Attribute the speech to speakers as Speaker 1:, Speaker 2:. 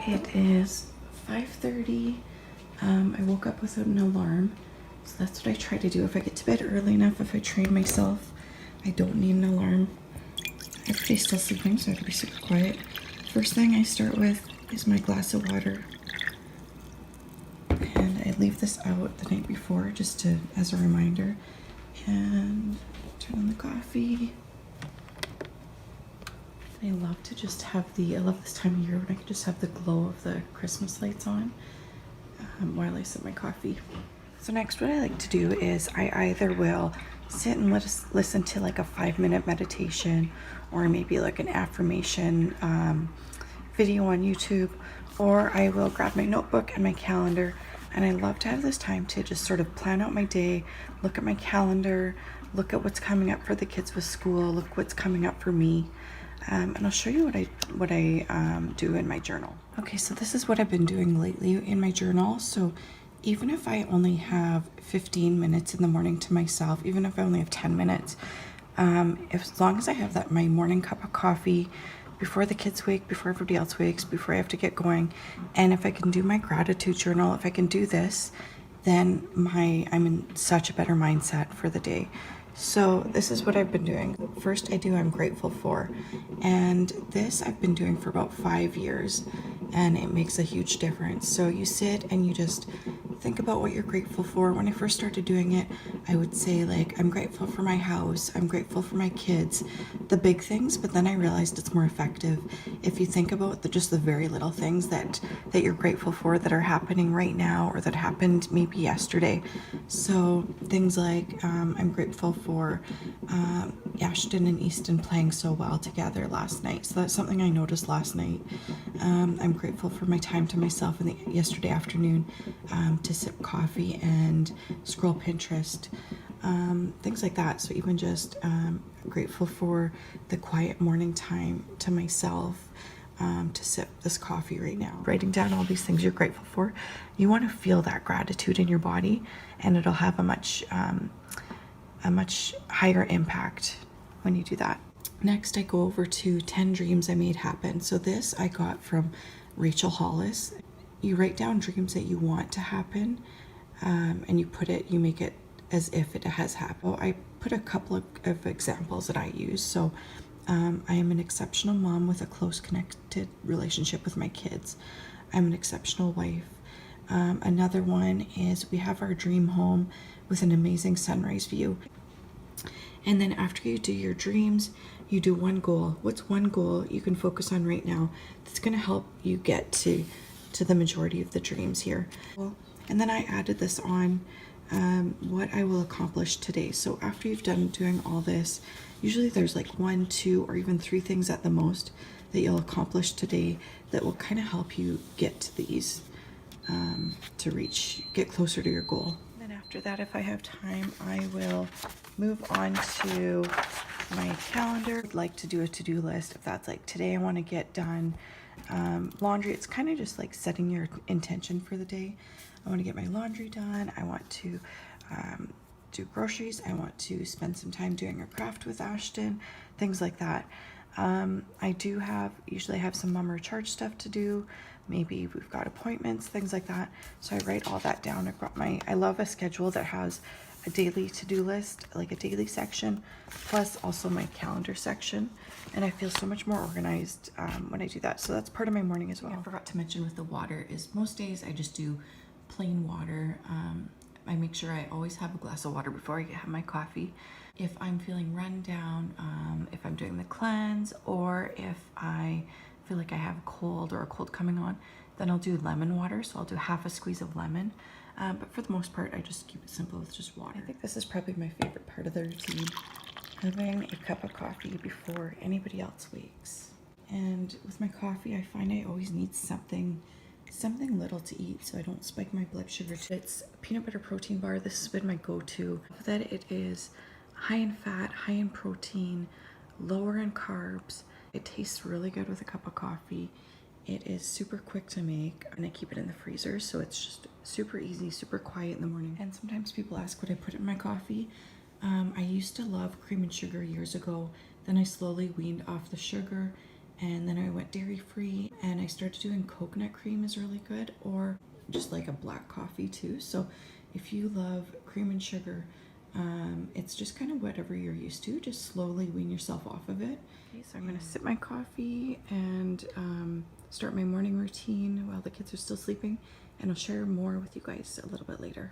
Speaker 1: It is 5:30. I woke up without an alarm, so that's what I try to do. If I get to bed early enough, if I train myself, I don't need an alarm. Everybody's still sleeping, so I have to be super quiet. First thing I start with is my glass of water, and I leave this out the night before just to as a reminder. And turn on the coffee. I love to just have I love this time of year when I can just have the glow of the Christmas lights on while I sip my coffee. So next what I like to do is I either will sit and listen to like a 5-minute meditation or maybe like an affirmation video on YouTube, or I will grab my notebook and my calendar, and I love to have this time to just sort of plan out my day, look at my calendar, look at what's coming up for the kids with school, look what's coming up for me. And I'll show you what I do in my journal. Okay, so this is what I've been doing lately in my journal. So even if I only have 15 minutes in the morning to myself, even if I only have 10 minutes, as long as I have that my morning cup of coffee before the kids wake, before everybody else wakes, before I have to get going, and if I can do my gratitude journal, if I can do this, then I'm in such a better mindset for the day. So this is what I've been doing. First I'm grateful for, and this I've been doing for about 5 years, and it makes a huge difference. So you sit and you just think about what you're grateful for. When I first started doing it, I would say like, I'm grateful for my house, I'm grateful for my kids, the big things, but then I realized it's more effective if you think about just the very little things that you're grateful for that are happening right now or that happened maybe yesterday. So things like I'm grateful for Ashton and Easton playing so well together last night. So that's something I noticed last night. I'm grateful for my time to myself yesterday afternoon to sip coffee and scroll Pinterest, things like that. So even just grateful for the quiet morning time to myself to sip this coffee right now. Writing down all these things you're grateful for, you want to feel that gratitude in your body, and it'll have a much higher impact when you do that. Next, I go over to 10 dreams I made happen. So this I got from Rachel Hollis. You write down dreams that you want to happen, and you make it as if it has happened. I put a couple of examples that I use. So I am an exceptional mom with a close connected relationship with my kids. I'm an exceptional wife. Another one is we have our dream home with an amazing sunrise view. And then after you do your dreams, you do one goal. What's one goal you can focus on right now that's going to help you get to the majority of the dreams here? And then I added this on what I will accomplish today. So after you've done doing all this, usually there's like 1, 2, or even 3 things at the most that you'll accomplish today that will kind of help you get to these get closer to your goal. And then after that, if I have time, I will move on to my calendar. I'd like to do a to-do list. If that's like today I want to get done laundry, it's kind of just like setting your intention for the day. I want to get my laundry done. I want to do groceries. I want to spend some time doing a craft with Ashton, things like that. I usually have some mom or charge stuff to do. Maybe we've got appointments, things like that. So I write all that down. I love a schedule that has a daily to-do list, like a daily section, plus also my calendar section. And I feel so much more organized when I do that. So that's part of my morning as well. I forgot to mention with the water is most days I just do plain water. I make sure I always have a glass of water before I have my coffee. If I'm feeling run down, if I'm doing the cleanse, or if I feel like I have a cold coming on, then I'll do lemon water. So I'll do half a squeeze of lemon. But for the most part, I just keep it simple with just water. I think this is probably my favorite part of the routine, having a cup of coffee before anybody else wakes. And with my coffee, I find I always need something little to eat so I don't spike my blood sugar. It's a peanut butter protein bar. This has been my go-to. That it is high in fat, high in protein, lower in carbs. It tastes really good with a cup of coffee. It is super quick to make, and I keep it in the freezer, so it's just super easy, super quiet in the morning. And sometimes people ask what I put in my coffee. I used to love cream and sugar years ago. Then I slowly weaned off the sugar, and then I went dairy free, and I started doing coconut cream is really good, or just like a black coffee too. So if you love cream and sugar, it's just kind of whatever you're used to. Just slowly wean yourself off of it. Okay, so I'm gonna sip my coffee and start my morning routine while the kids are still sleeping, and I'll share more with you guys a little bit later.